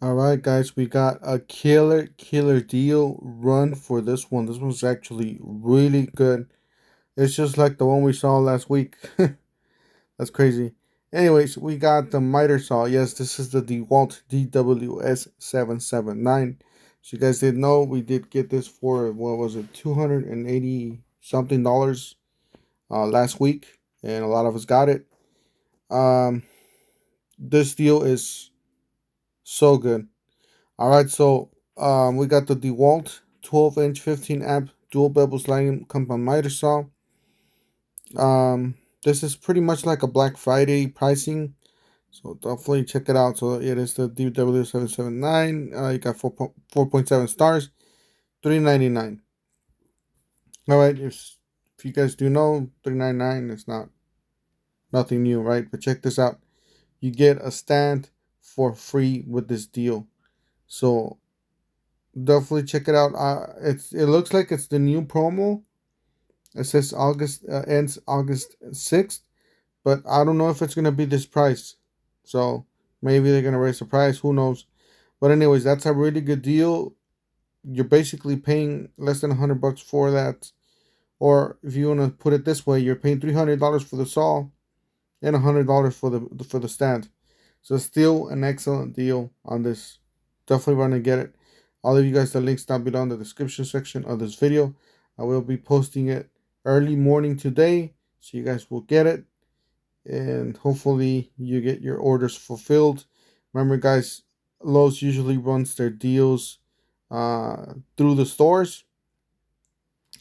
All right, guys, we got a killer deal run for this one. This one's actually really good. It's just like the one we saw last week. That's crazy. Anyways, we got the miter saw. Yes, this is the DEWALT DWS779. So you guys did know we did get this for what was it, 280 something dollars last week, and a lot of us got it. Um, this deal is so good. All right, so we got the DeWalt 12-inch 15 amp dual bevel sliding compound miter saw. This is pretty much like a Black Friday pricing, so definitely check it out. So it is the DW779. You got 4.7 stars, 399. All right, if you guys do know, 399 is not nothing new, right? But check this out. You get a stand for free with this deal. So definitely check it out. It looks like it's the new promo. It says August ends August 6th, but I don't know if it's gonna be this price. So maybe they're gonna raise the price. Who knows? But anyways, that's a really good deal. You're basically paying less than $100 for that. Or if you wanna put it this way, you're paying $300 for the saw and $100 for the stand. So still an excellent deal on this. Definitely run and get it. I'll leave you guys the links down below in the description section of this video. I will be posting it early morning today, so you guys will get it, and hopefully you get your orders fulfilled. Remember, guys, Lowe's usually runs their deals through the stores.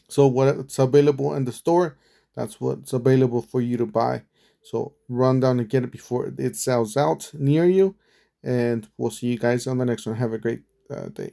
So what's available in the store, that's what's available for you to buy. So run down and get it before it sells out near you. And we'll see you guys on the next one. Have a great day.